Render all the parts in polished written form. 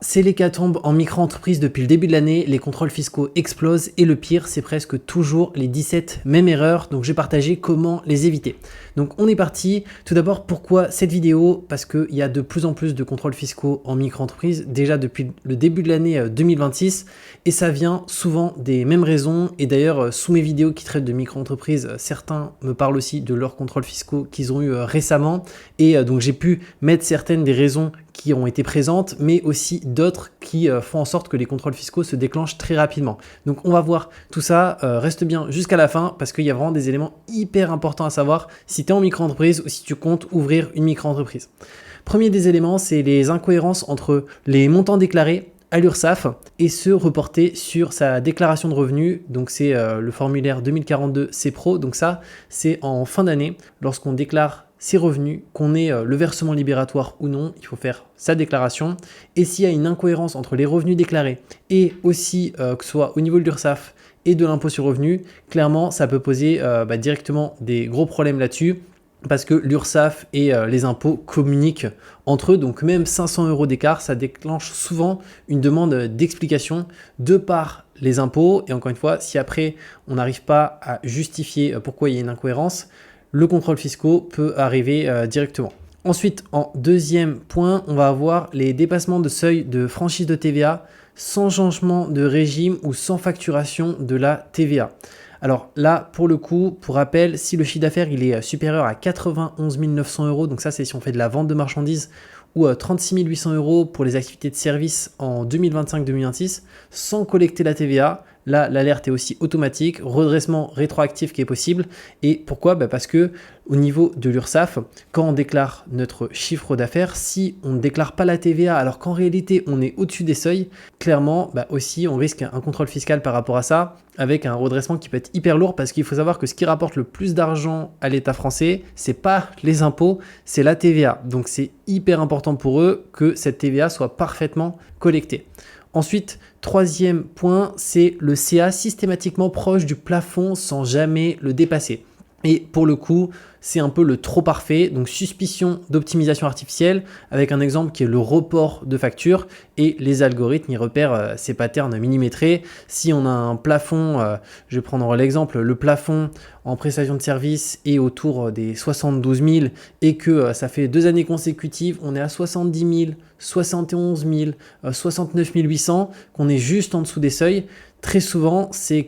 C'est l'hécatombe en micro-entreprise depuis le début de l'année, les contrôles fiscaux explosent et le pire, c'est presque toujours les 17 mêmes erreurs, donc j'ai partagé comment les éviter. Donc on est parti. Tout d'abord, pourquoi cette vidéo? Parce qu'il y a de plus en plus de contrôles fiscaux en micro-entreprise, déjà depuis le début de l'année 2026, et ça vient souvent des mêmes raisons. Et d'ailleurs, sous mes vidéos qui traitent de micro-entreprise, certains me parlent aussi de leurs contrôles fiscaux qu'ils ont eu récemment, et donc j'ai pu mettre certaines des raisons qui ont été présentes, mais aussi d'autres qui font en sorte que les contrôles fiscaux se déclenchent très rapidement. Donc on va voir tout ça, reste bien jusqu'à la fin parce qu'il y a vraiment des éléments hyper importants à savoir si tu es en micro-entreprise ou si tu comptes ouvrir une micro-entreprise. Premier des éléments, c'est les incohérences entre les montants déclarés à l'URSSAF et ceux reportés sur sa déclaration de revenus. Donc c'est le formulaire 2042 C-Pro. Donc ça, c'est en fin d'année lorsqu'on déclare ses revenus, qu'on ait le versement libératoire ou non, il faut faire sa déclaration. Et s'il y a une incohérence entre les revenus déclarés et aussi que ce soit au niveau de l'URSSAF et de l'impôt sur revenu, clairement ça peut poser directement des gros problèmes là-dessus parce que l'URSSAF et les impôts communiquent entre eux, donc même 500 € d'écart, ça déclenche souvent une demande d'explication de par les impôts. Et encore une fois, si après on n'arrive pas à justifier pourquoi il y a une incohérence, le contrôle fiscal peut arriver directement. Ensuite, en deuxième point, on va avoir les dépassements de seuil de franchise de TVA sans changement de régime ou sans facturation de la TVA. Alors là, pour le coup, pour rappel, si le chiffre d'affaires il est supérieur à 91 900 €, donc ça c'est si on fait de la vente de marchandises, ou 36 800 € pour les activités de service en 2025-2026, sans collecter la TVA. Là, l'alerte est aussi automatique, redressement rétroactif qui est possible. Et pourquoi? Parce que au niveau de l'URSSAF, quand on déclare notre chiffre d'affaires, si on ne déclare pas la TVA alors qu'en réalité on est au-dessus des seuils, clairement aussi on risque un contrôle fiscal par rapport à ça, avec un redressement qui peut être hyper lourd parce qu'il faut savoir que ce qui rapporte le plus d'argent à l'État français, c'est pas les impôts, c'est la TVA. Donc c'est hyper important pour eux que cette TVA soit parfaitement collectée. Ensuite, troisième point, c'est le CA systématiquement proche du plafond sans jamais le dépasser. Et pour le coup, c'est un peu le trop parfait, donc suspicion d'optimisation artificielle avec un exemple qui est le report de facture et les algorithmes, ils repèrent ces patterns millimétrés. Si on a un plafond, je vais prendre l'exemple, le plafond en prestation de service est autour des 72 000 et que ça fait 2 années consécutives, on est à 70 000, 71 000, 69 800, qu'on est juste en dessous des seuils. Très souvent, c'est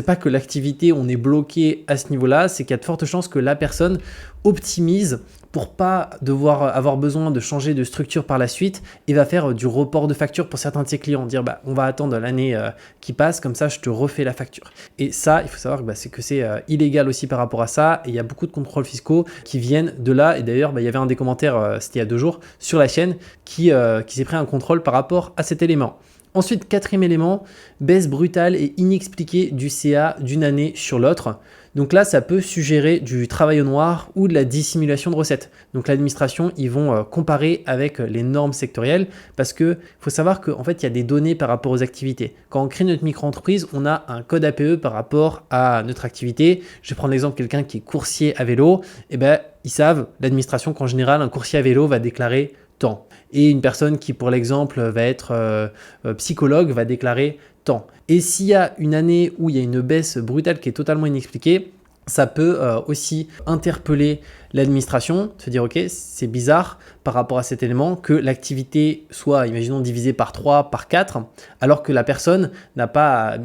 pas que l'activité, on est bloqué à ce niveau-là, c'est qu'il y a de fortes chances que la personne optimise pour pas devoir avoir besoin de changer de structure par la suite et va faire du report de facture pour certains de ses clients, dire on va attendre l'année qui passe, comme ça je te refais la facture. Et ça, il faut savoir que c'est illégal aussi par rapport à ça et il y a beaucoup de contrôles fiscaux qui viennent de là. Et d'ailleurs, il y avait un des commentaires, c'était il y a 2 jours, sur la chaîne qui s'est pris un contrôle par rapport à cet élément. Ensuite, quatrième élément, baisse brutale et inexpliquée du CA d'une année sur l'autre. Donc là, ça peut suggérer du travail au noir ou de la dissimulation de recettes. Donc l'administration, ils vont comparer avec les normes sectorielles parce qu'il faut savoir qu'en fait, il y a des données par rapport aux activités. Quand on crée notre micro-entreprise, on a un code APE par rapport à notre activité. Je vais prendre l'exemple de quelqu'un qui est coursier à vélo. Ils savent, l'administration, qu'en général, un coursier à vélo va déclarer tant. Et une personne qui, pour l'exemple, va être psychologue, va déclarer tant. Et s'il y a une année où il y a une baisse brutale qui est totalement inexpliquée, ça peut aussi interpeller l'administration, se dire ok, c'est bizarre par rapport à cet élément que l'activité soit, imaginons, divisée par 3, par 4, alors que la personne n'a pas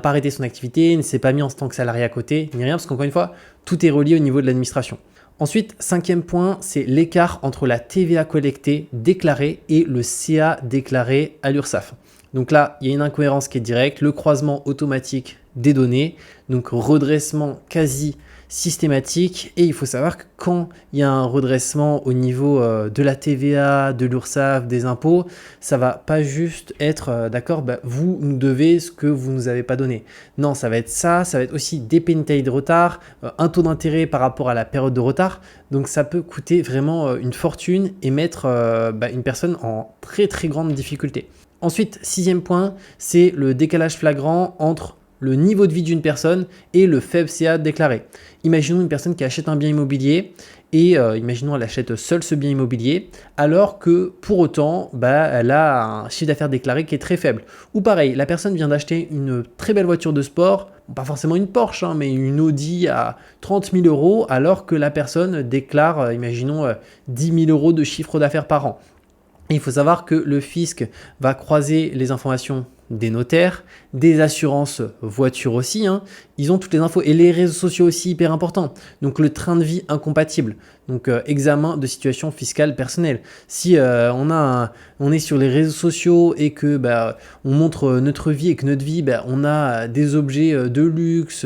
arrêté son activité, ne s'est pas mis en tant que salarié à côté, ni rien, parce qu'encore une fois, tout est relié au niveau de l'administration. Ensuite, cinquième point, c'est l'écart entre la TVA collectée, déclarée et le CA déclaré à l'URSSAF. Donc là, il y a une incohérence qui est directe, le croisement automatique des données, donc redressement quasi systématique. Et il faut savoir que quand il y a un redressement au niveau de la TVA, de l'URSSAF, des impôts, ça va pas juste être d'accord, vous nous devez ce que vous nous avez pas donné. Non, ça va être ça va être aussi des pénalités de retard, un taux d'intérêt par rapport à la période de retard. Donc ça peut coûter vraiment une fortune et mettre une personne en très très grande difficulté. Ensuite, sixième point, c'est le décalage flagrant entre le niveau de vie d'une personne et le faible CA déclaré. Imaginons une personne qui achète un bien immobilier et imaginons elle achète seule ce bien immobilier alors que pour autant elle a un chiffre d'affaires déclaré qui est très faible. Ou pareil, la personne vient d'acheter une très belle voiture de sport, pas forcément une Porsche, mais une Audi à 30 000 euros alors que la personne déclare, imaginons, 10 000 euros de chiffre d'affaires par an. Et il faut savoir que le fisc va croiser les informations des notaires, des assurances voitures aussi, ils ont toutes les infos et les réseaux sociaux aussi hyper importants. Donc le train de vie incompatible, donc examen de situation fiscale personnelle. Si on est sur les réseaux sociaux et que on montre notre vie et que notre vie, on a des objets de luxe,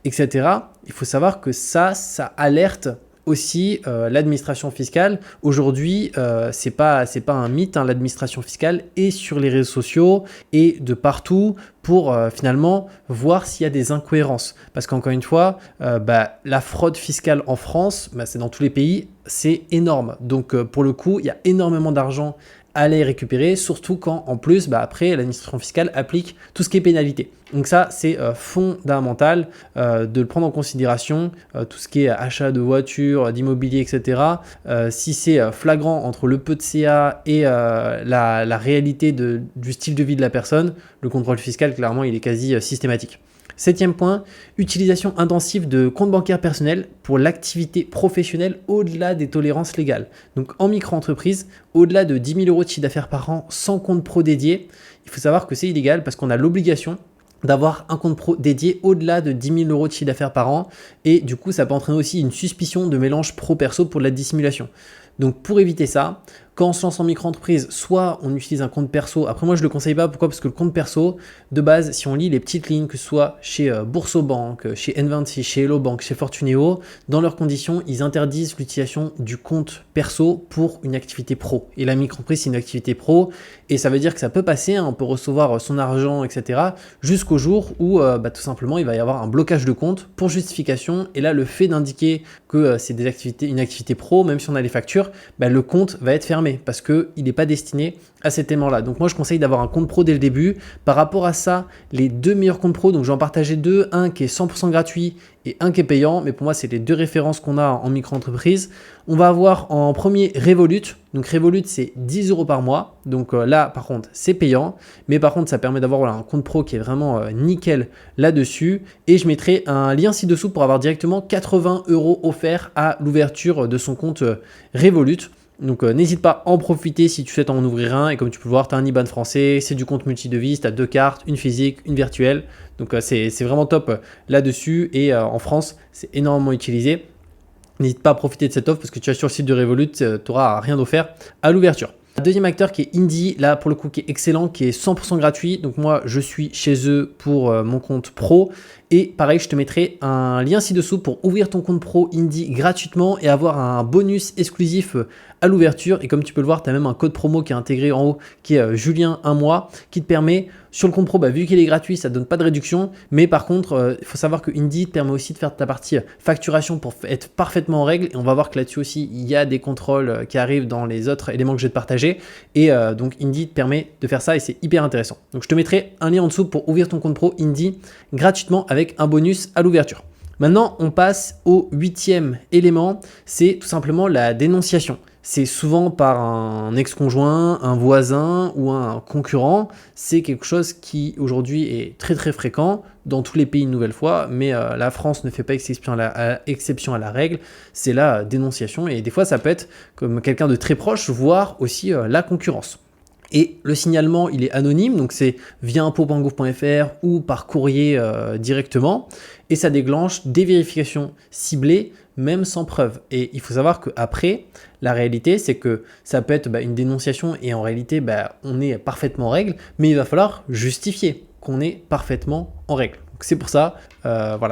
etc. Il faut savoir que ça alerte aussi l'administration fiscale. Aujourd'hui, c'est pas un mythe, l'administration fiscale est sur les réseaux sociaux et de partout pour finalement voir s'il y a des incohérences. Parce qu'encore une fois, la fraude fiscale en France, c'est dans tous les pays, c'est énorme. Donc pour le coup, il y a énormément d'argent à aller récupérer, surtout quand en plus après l'administration fiscale applique tout ce qui est pénalité. Donc ça c'est fondamental de le prendre en considération, tout ce qui est achat de voitures, d'immobilier, etc. Si c'est flagrant entre le peu de CA et la réalité du style de vie de la personne, le contrôle fiscal clairement il est quasi systématique. 7e point, utilisation intensive de compte bancaire personnel pour l'activité professionnelle au-delà des tolérances légales. Donc en micro-entreprise, au-delà de 10 000 euros de chiffre d'affaires par an sans compte pro dédié, il faut savoir que c'est illégal parce qu'on a l'obligation d'avoir un compte pro dédié au-delà de 10 000 euros de chiffre d'affaires par an et du coup ça peut entraîner aussi une suspicion de mélange pro-perso pour de la dissimulation. Donc pour éviter ça, quand on se lance en micro-entreprise, soit on utilise un compte perso. Après moi je ne le conseille pas, pourquoi? Parce que le compte perso, de base, si on lit les petites lignes, que ce soit chez Boursobank, chez N26, chez Hello Bank, chez Fortuneo, dans leurs conditions, ils interdisent l'utilisation du compte perso pour une activité pro. Et la micro-entreprise, c'est une activité pro et ça veut dire que ça peut passer, on peut recevoir son argent, etc. jusqu'au jour où tout simplement il va y avoir un blocage de compte pour justification. Et là, le fait d'indiquer que c'est une activité pro, même si on a les factures, le compte va être fermé parce qu'il n'est pas destiné à cet aimant-là. Donc moi, je conseille d'avoir un compte pro dès le début. Par rapport à ça, les deux meilleurs comptes pro, donc je vais en partager deux, un qui est 100% gratuit et un qui est payant, mais pour moi, c'est les deux références qu'on a en micro-entreprise. On va avoir en premier Revolut. Donc Revolut, c'est 10 euros par mois. Donc là, par contre, c'est payant. Mais par contre, ça permet d'avoir un compte pro qui est vraiment nickel là-dessus. Et je mettrai un lien ci-dessous pour avoir directement 80 euros offerts à l'ouverture de son compte Revolut. Donc n'hésite pas à en profiter si tu souhaites en ouvrir un. Et comme tu peux voir, tu as un IBAN français, c'est du compte multidevise, tu as deux cartes, une physique, une virtuelle. Donc c'est vraiment top là-dessus. Et en France, c'est énormément utilisé. N'hésite pas à profiter de cette offre parce que tu as sur le site de Revolut, tu n'auras rien offert à l'ouverture. Deuxième acteur qui est Indie, là pour le coup qui est excellent, qui est 100% gratuit. Donc moi je suis chez eux pour mon compte pro. Et pareil, je te mettrai un lien ci-dessous pour ouvrir ton compte pro Indie gratuitement et avoir un bonus exclusif à l'ouverture. Et comme tu peux le voir, tu as même un code promo qui est intégré en haut qui est Julien 1 mois qui te permet sur le compte pro, vu qu'il est gratuit, ça ne donne pas de réduction. Mais par contre, il faut savoir que Indie te permet aussi de faire ta partie facturation pour être parfaitement en règle. Et on va voir que là-dessus aussi, il y a des contrôles qui arrivent dans les autres éléments que je vais te partager. Et donc Indie te permet de faire ça et c'est hyper intéressant. Donc je te mettrai un lien en dessous pour ouvrir ton compte pro Indie gratuitement avec un bonus à l'ouverture. Maintenant, on passe au 8e élément, c'est tout simplement la dénonciation. C'est souvent par un ex-conjoint, un voisin ou un concurrent. C'est quelque chose qui aujourd'hui est très très fréquent dans tous les pays une nouvelle fois, mais la France ne fait pas exception à la règle. C'est la dénonciation et des fois ça peut être comme quelqu'un de très proche, voire aussi la concurrence. Et le signalement, il est anonyme, donc c'est via impôt.gouv.fr ou par courrier directement. Et ça déclenche des vérifications ciblées, même sans preuve. Et il faut savoir qu'après, la réalité, c'est que ça peut être une dénonciation et en réalité, on est parfaitement en règle, mais il va falloir justifier qu'on est parfaitement en règle. Donc c'est pour ça,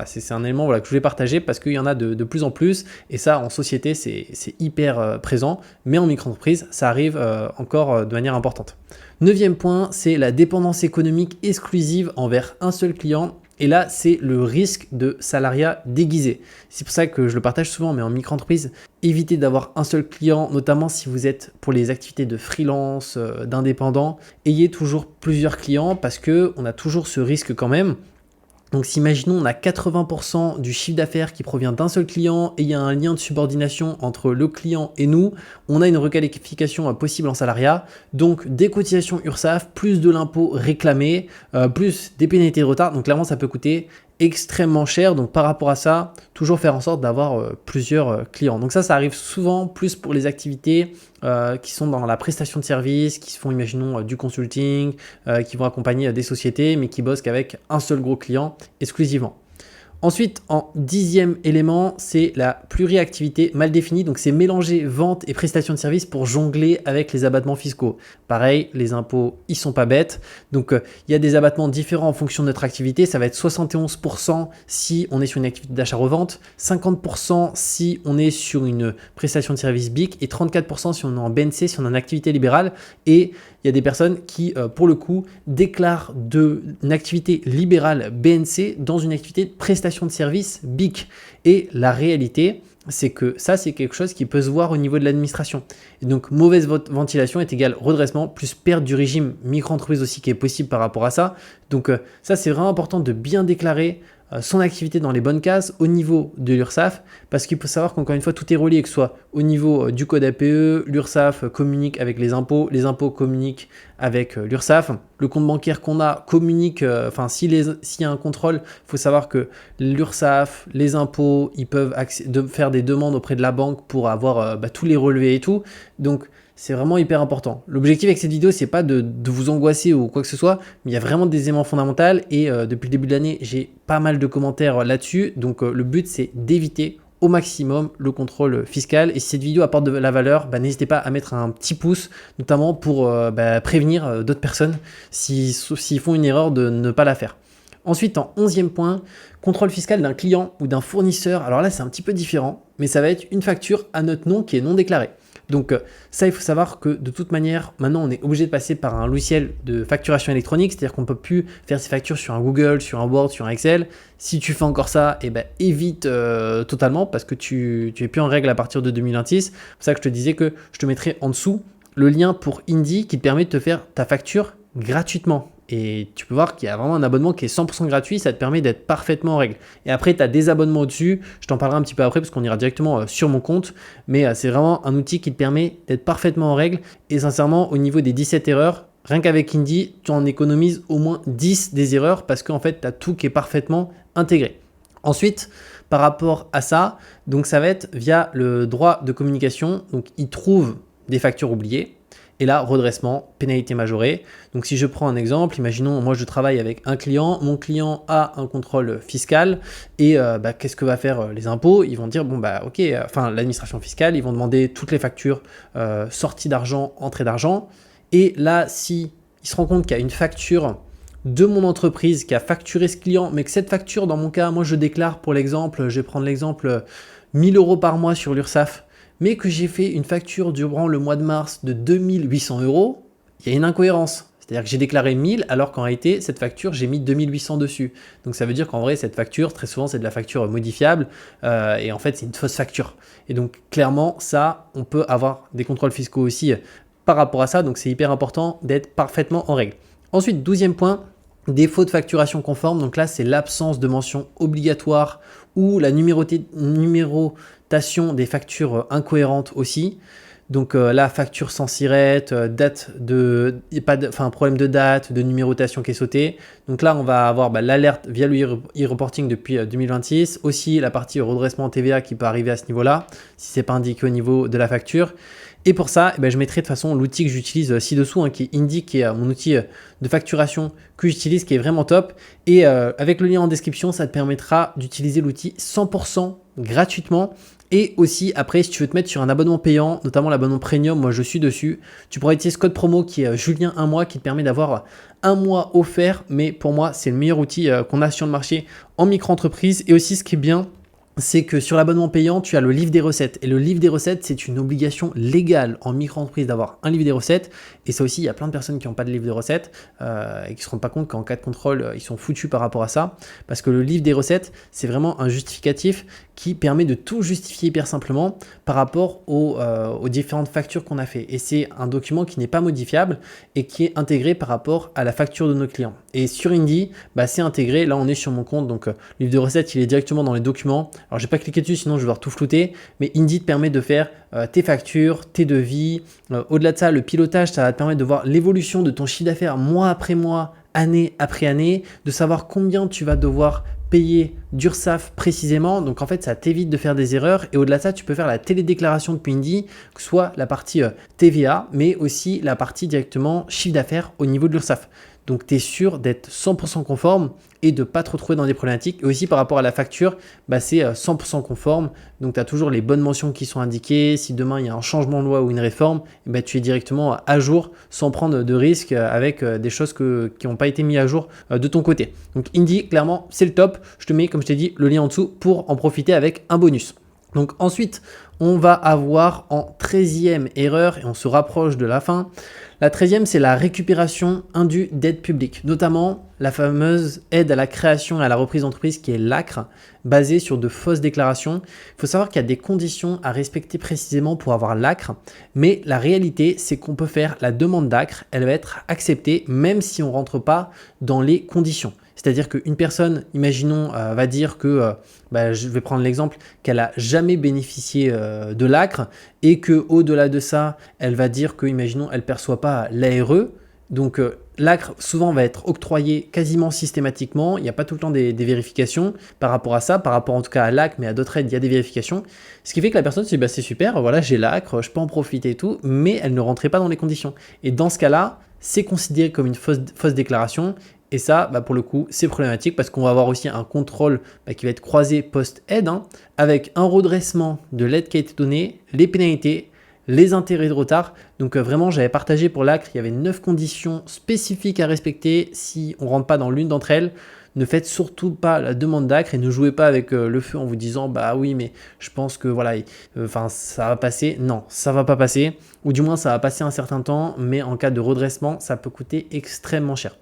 c'est un élément que je voulais partager parce qu'il y en a de plus en plus et ça en société c'est hyper présent, mais en micro-entreprise ça arrive encore de manière importante. 9e point, c'est la dépendance économique exclusive envers un seul client. Et là, c'est le risque de salariat déguisé. C'est pour ça que je le partage souvent, mais en micro-entreprise, évitez d'avoir un seul client, notamment si vous êtes pour les activités de freelance, d'indépendant. Ayez toujours plusieurs clients parce qu'on a toujours ce risque quand même Donc si imaginons on a 80% du chiffre d'affaires qui provient d'un seul client et il y a un lien de subordination entre le client et nous, on a une requalification possible en salariat. Donc des cotisations URSSAF, plus de l'impôt réclamé, plus des pénalités de retard. Donc clairement ça peut coûter extrêmement cher. Donc par rapport à ça, toujours faire en sorte d'avoir plusieurs clients. Donc ça arrive souvent plus pour les activités qui sont dans la prestation de services, qui se font, imaginons, du consulting, qui vont accompagner des sociétés, mais qui bossent qu'avec un seul gros client exclusivement. Ensuite, en 10e élément, c'est la pluriactivité mal définie. Donc, c'est mélanger vente et prestation de services pour jongler avec les abattements fiscaux. Pareil, les impôts, ils sont pas bêtes. Donc, il y a des abattements différents en fonction de notre activité. Ça va être 71% si on est sur une activité d'achat-revente, 50% si on est sur une prestation de service BIC et 34% si on est en BNC, si on est en activité libérale. Et il y a des personnes qui, pour le coup, déclarent une activité libérale BNC dans une activité de prestation de service BIC. Et la réalité, c'est que ça, c'est quelque chose qui peut se voir au niveau de l'administration. Et donc, mauvaise ventilation est égale redressement, plus perte du régime micro-entreprise aussi qui est possible par rapport à ça. Donc, ça, c'est vraiment important de bien déclarer son activité dans les bonnes cases au niveau de l'URSSAF, parce qu'il faut savoir qu'encore une fois, tout est relié, que ce soit au niveau du code APE, l'URSSAF communique avec les impôts communiquent avec l'URSSAF, le compte bancaire qu'on a communique, s'il y a un contrôle, il faut savoir que l'URSSAF, les impôts, ils peuvent faire des demandes auprès de la banque pour avoir tous les relevés et tout. Donc, c'est vraiment hyper important. L'objectif avec cette vidéo, c'est pas de vous angoisser ou quoi que ce soit, mais il y a vraiment des éléments fondamentaux et depuis le début de l'année, j'ai pas mal de commentaires là-dessus. Donc le but, c'est d'éviter au maximum le contrôle fiscal. Et si cette vidéo apporte de la valeur, n'hésitez pas à mettre un petit pouce, notamment pour prévenir d'autres personnes s'ils font une erreur de ne pas la faire. Ensuite, en 11e point, contrôle fiscal d'un client ou d'un fournisseur. Alors là, c'est un petit peu différent, mais ça va être une facture à notre nom qui est non déclarée. Donc ça, il faut savoir que de toute manière, maintenant, on est obligé de passer par un logiciel de facturation électronique, c'est-à-dire qu'on ne peut plus faire ses factures sur un Google, sur un Word, sur un Excel. Si tu fais encore ça, évite totalement parce que tu es plus en règle à partir de 2026. C'est pour ça que je te disais que je te mettrai en dessous le lien pour Indy qui te permet de te faire ta facture gratuitement. Et tu peux voir qu'il y a vraiment un abonnement qui est 100% gratuit, ça te permet d'être parfaitement en règle. Et après, tu as des abonnements au-dessus, je t'en parlerai un petit peu après parce qu'on ira directement sur mon compte, mais c'est vraiment un outil qui te permet d'être parfaitement en règle. Et sincèrement, au niveau des 17 erreurs, rien qu'avec Indy, tu en économises au moins 10 des erreurs parce qu'en fait, tu as tout qui est parfaitement intégré. Ensuite, par rapport à ça, donc ça va être via le droit de communication, donc il trouve des factures oubliées. Et là, redressement, pénalité majorée. Donc si je prends un exemple, imaginons, moi je travaille avec un client, mon client a un contrôle fiscal et qu'est-ce que va faire les impôts? Ils vont dire, l'administration fiscale, ils vont demander toutes les factures sorties d'argent, entrées d'argent. Et là, si il se rend compte qu'il y a une facture de mon entreprise qui a facturé ce client, mais que cette facture, dans mon cas, moi je déclare pour l'exemple, je vais prendre l'exemple 1000 € par mois sur l'URSSAF, mais que j'ai fait une facture durant le mois de mars de 2800 €, il y a une incohérence. C'est-à-dire que j'ai déclaré 1000 alors qu'en réalité, cette facture, j'ai mis 2800 dessus. Donc ça veut dire qu'en vrai, cette facture, très souvent, c'est de la facture modifiable et en fait, c'est une fausse facture. Et donc clairement, ça, on peut avoir des contrôles fiscaux aussi par rapport à ça. Donc c'est hyper important d'être parfaitement en règle. Ensuite, 12e point, défaut de facturation conforme. Donc là, c'est l'absence de mention obligatoire ou la numérotation des factures incohérentes aussi. Donc la facture sans SIRET, problème de date, de numérotation qui est sauté. Donc là, on va avoir l'alerte via le e-reporting depuis 2026. Aussi la partie redressement TVA qui peut arriver à ce niveau-là, si ce n'est pas indiqué au niveau de la facture. Et pour ça, je mettrai de toute façon l'outil que j'utilise ci-dessous, qui est Indy, qui est mon outil de facturation que j'utilise, qui est vraiment top. Et avec le lien en description, ça te permettra d'utiliser l'outil 100% gratuitement. Et aussi, après, si tu veux te mettre sur un abonnement payant, notamment l'abonnement premium, moi je suis dessus, tu pourras utiliser ce code promo qui est Julien 1 mois qui te permet d'avoir un mois offert. Mais pour moi, c'est le meilleur outil qu'on a sur le marché en micro-entreprise. Et aussi, ce qui est bien, c'est que sur l'abonnement payant, tu as le livre des recettes. Et le livre des recettes, c'est une obligation légale en micro-entreprise d'avoir un livre des recettes. Et ça aussi, il y a plein de personnes qui n'ont pas de livre des recettes et qui ne se rendent pas compte qu'en cas de contrôle, ils sont foutus par rapport à ça. Parce que le livre des recettes, c'est vraiment un justificatif qui permet de tout justifier hyper simplement par rapport aux différentes factures qu'on a fait. Et c'est un document qui n'est pas modifiable et qui est intégré par rapport à la facture de nos clients. Et sur Indy, c'est intégré. Là, on est sur mon compte. Donc, le livre de recettes, il est directement dans les documents. Alors, j'ai pas cliqué dessus, sinon je vais devoir tout flouter. Mais Indy te permet de faire tes factures, tes devis. Au-delà de ça, le pilotage, ça va te permettre de voir l'évolution de ton chiffre d'affaires mois après mois, année après année, de savoir combien tu vas devoir payer d'URSSAF précisément. Donc en fait, ça t'évite de faire des erreurs. Et au-delà de ça, tu peux faire la télédéclaration depuis Indy, que ce soit la partie TVA, mais aussi la partie directement chiffre d'affaires au niveau de l'URSSAF. Donc tu es sûr d'être 100% conforme et de ne pas te retrouver dans des problématiques. Et aussi par rapport à la facture, c'est 100% conforme. Donc tu as toujours les bonnes mentions qui sont indiquées. Si demain il y a un changement de loi ou une réforme, tu es directement à jour sans prendre de risques avec des choses qui n'ont pas été mises à jour de ton côté. Donc Indy, clairement, c'est le top. Je te mets, comme je t'ai dit, le lien en dessous pour en profiter avec un bonus. Donc ensuite, on va avoir en 13e erreur, et on se rapproche de la fin. La 13e, c'est la récupération indue d'aide publique, notamment la fameuse aide à la création et à la reprise d'entreprise qui est l'ACRE, basée sur de fausses déclarations. Il faut savoir qu'il y a des conditions à respecter précisément pour avoir l'ACRE, mais la réalité, c'est qu'on peut faire la demande d'ACRE, elle va être acceptée même si on ne rentre pas dans les conditions. C'est-à-dire qu'une personne, imaginons, va dire que, je vais prendre l'exemple, qu'elle n'a jamais bénéficié de l'ACRE et qu'au-delà de ça, elle va dire que, imaginons, elle ne perçoit pas l'ARE. Donc, l'ACRE souvent va être octroyé quasiment systématiquement. Il n'y a pas tout le temps des vérifications par rapport à ça, par rapport en tout cas à l'ACRE, mais à d'autres aides, il y a des vérifications. Ce qui fait que la personne se dit, c'est super, voilà, j'ai l'ACRE, je peux en profiter et tout, mais elle ne rentrait pas dans les conditions. Et dans ce cas-là, c'est considéré comme une fausse déclaration. Et ça, pour le coup, c'est problématique parce qu'on va avoir aussi un contrôle qui va être croisé post-aide avec un redressement de l'aide qui a été donnée, les pénalités, les intérêts de retard. Donc vraiment, j'avais partagé pour l'ACRE, il y avait 9 conditions spécifiques à respecter. Si on ne rentre pas dans l'une d'entre elles, ne faites surtout pas la demande d'ACRE et ne jouez pas avec le feu en vous disant oui, mais je pense que voilà, ça va passer. Non, ça va pas passer, ou du moins ça va passer un certain temps, mais en cas de redressement, ça peut coûter extrêmement cher.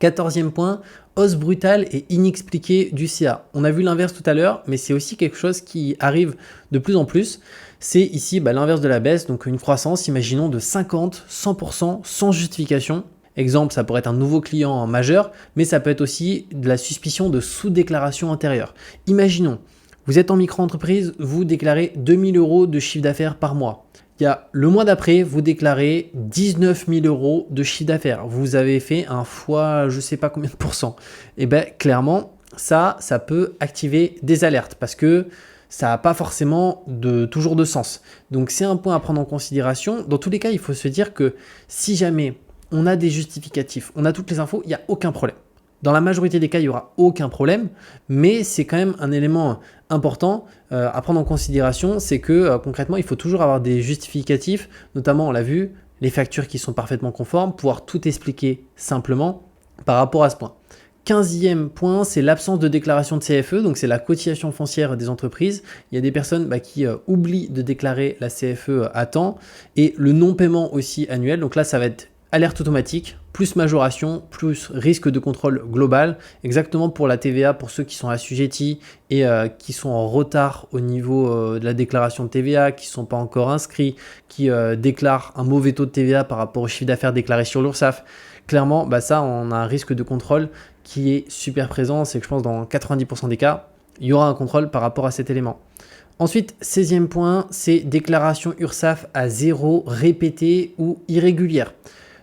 14e point, hausse brutale et inexpliquée du CA. On a vu l'inverse tout à l'heure, mais c'est aussi quelque chose qui arrive de plus en plus. C'est ici l'inverse de la baisse, donc une croissance, imaginons, de 50, 100% sans justification. Exemple, ça pourrait être un nouveau client majeur, mais ça peut être aussi de la suspicion de sous-déclaration antérieure. Imaginons, vous êtes en micro-entreprise, vous déclarez 2000 € de chiffre d'affaires par mois. Le mois d'après, vous déclarez 19 000 € de chiffre d'affaires. Vous avez fait un fois, je ne sais pas combien de pourcents. Et clairement, ça peut activer des alertes parce que ça n'a pas forcément toujours de sens. Donc, c'est un point à prendre en considération. Dans tous les cas, il faut se dire que si jamais on a des justificatifs, on a toutes les infos, il n'y a aucun problème. Dans la majorité des cas, il n'y aura aucun problème, mais c'est quand même un élément important à prendre en considération, c'est que concrètement, il faut toujours avoir des justificatifs, notamment, on l'a vu, les factures qui sont parfaitement conformes, pouvoir tout expliquer simplement par rapport à ce point. 15e point, c'est l'absence de déclaration de CFE, donc c'est la cotisation foncière des entreprises. Il y a des personnes qui oublient de déclarer la CFE à temps et le non-paiement aussi annuel, donc là, ça va être alerte automatique, plus majoration, plus risque de contrôle global, exactement pour la TVA, pour ceux qui sont assujettis et qui sont en retard au niveau de la déclaration de TVA, qui ne sont pas encore inscrits, qui déclarent un mauvais taux de TVA par rapport au chiffre d'affaires déclaré sur l'URSSAF. Clairement, ça, on a un risque de contrôle qui est super présent. C'est que je pense dans 90% des cas, il y aura un contrôle par rapport à cet élément. Ensuite, 16e point, c'est déclaration URSSAF à zéro, répétée ou irrégulière.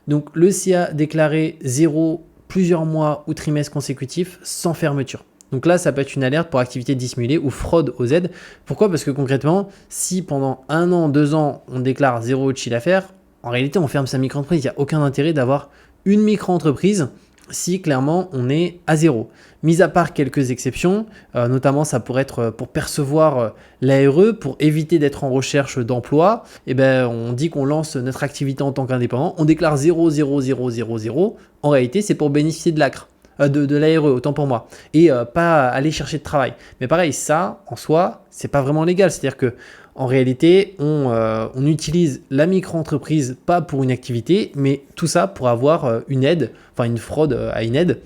Donc, le CA déclaré 0 plusieurs mois ou trimestres consécutifs sans fermeture. Donc là, ça peut être une alerte pour activité dissimulée ou fraude aux aides. Pourquoi ? Parce que concrètement, si pendant 1 an, 2 ans, on déclare 0 de chiffre d'affaires, en réalité, on ferme sa micro-entreprise. Il n'y a aucun intérêt d'avoir une micro-entreprise si clairement on est à zéro. Mis à part quelques exceptions, notamment ça pourrait être pour percevoir l'ARE, pour éviter d'être en recherche d'emploi, on dit qu'on lance notre activité en tant qu'indépendant, on déclare 0, 0, 0, 0, 0. En réalité, c'est pour bénéficier de l'ACRE. de l'ARE, autant pour moi, et pas aller chercher de travail. Mais pareil, ça, en soi, c'est pas vraiment légal. C'est-à-dire que en réalité, on utilise la micro-entreprise pas pour une activité, mais tout ça pour avoir une aide, enfin une fraude à une aide.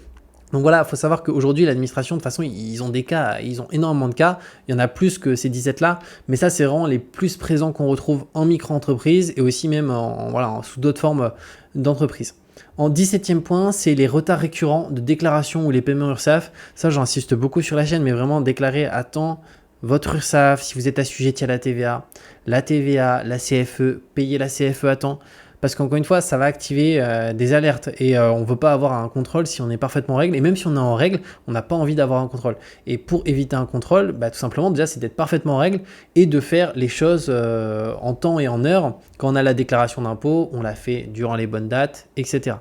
Donc voilà, il faut savoir qu'aujourd'hui, l'administration, de toute façon, ils ont des cas, ils ont énormément de cas. Il y en a plus que ces 17-là, mais ça, c'est vraiment les plus présents qu'on retrouve en micro-entreprise et aussi même sous d'autres formes d'entreprise. En 17e point, c'est les retards récurrents de déclaration ou les paiements URSSAF. Ça, j'insiste beaucoup sur la chaîne, mais vraiment déclarer à temps votre URSSAF, si vous êtes assujetti à la TVA, la CFE, payer la CFE à temps. Parce qu'encore une fois, ça va activer des alertes et on ne veut pas avoir un contrôle si on est parfaitement en règle. Et même si on est en règle, on n'a pas envie d'avoir un contrôle. Et pour éviter un contrôle, tout simplement, déjà, c'est d'être parfaitement en règle et de faire les choses en temps et en heure. Quand on a la déclaration d'impôt, on la fait durant les bonnes dates, etc.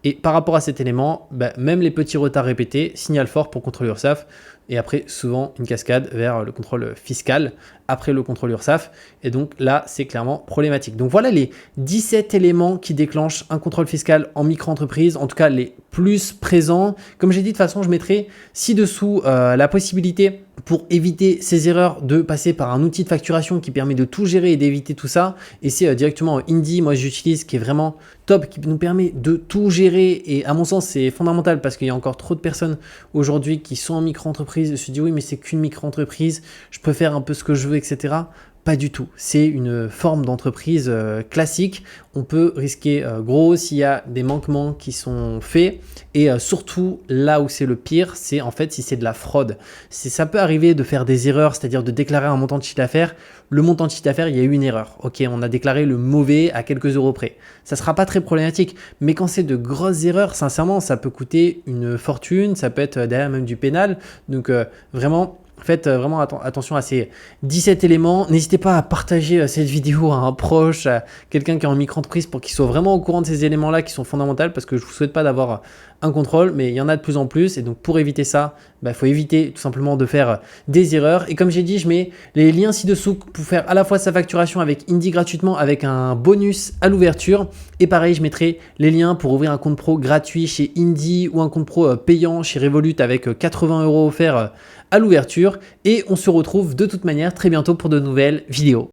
Et par rapport à cet élément, même les petits retards répétés, signal fort pour contrôler URSSAF. Et après, souvent, une cascade vers le contrôle fiscal après le contrôle URSSAF. Et donc là, c'est clairement problématique. Donc voilà les 17 éléments qui déclenchent un contrôle fiscal en micro-entreprise, en tout cas les plus présents. Comme j'ai dit, de toute façon, je mettrai ci-dessous la possibilité pour éviter ces erreurs de passer par un outil de facturation qui permet de tout gérer et d'éviter tout ça. Et c'est directement Indy, moi j'utilise, qui est vraiment top, qui nous permet de tout gérer. Et à mon sens, c'est fondamental parce qu'il y a encore trop de personnes aujourd'hui qui sont en micro-entreprise et se disent oui, mais c'est qu'une micro-entreprise, je peux faire un peu ce que je veux, etc. Pas du tout. C'est une forme d'entreprise classique. On peut risquer gros s'il y a des manquements qui sont faits. Et surtout, là où c'est le pire, c'est en fait si c'est de la fraude. Ça peut arriver de faire des erreurs, c'est-à-dire de déclarer un montant de chiffre d'affaires. Le montant de chiffre d'affaires, il y a eu une erreur. Ok, on a déclaré le mauvais à quelques euros près. Ça ne sera pas très problématique. Mais quand c'est de grosses erreurs, sincèrement, ça peut coûter une fortune. Ça peut être derrière même du pénal. Donc vraiment... Faites vraiment attention à ces 17 éléments. N'hésitez pas à partager cette vidéo à un proche, à quelqu'un qui est en micro-entreprise pour qu'il soit vraiment au courant de ces éléments-là qui sont fondamentaux parce que je ne vous souhaite pas d'avoir un contrôle, mais il y en a de plus en plus. Et donc, pour éviter ça, il faut éviter tout simplement de faire des erreurs. Et comme j'ai dit, je mets les liens ci-dessous pour faire à la fois sa facturation avec Indy gratuitement avec un bonus à l'ouverture. Et pareil, je mettrai les liens pour ouvrir un compte pro gratuit chez Indy ou un compte pro payant chez Revolut avec 80 € offerts à l'ouverture. Et on se retrouve de toute manière très bientôt pour de nouvelles vidéos.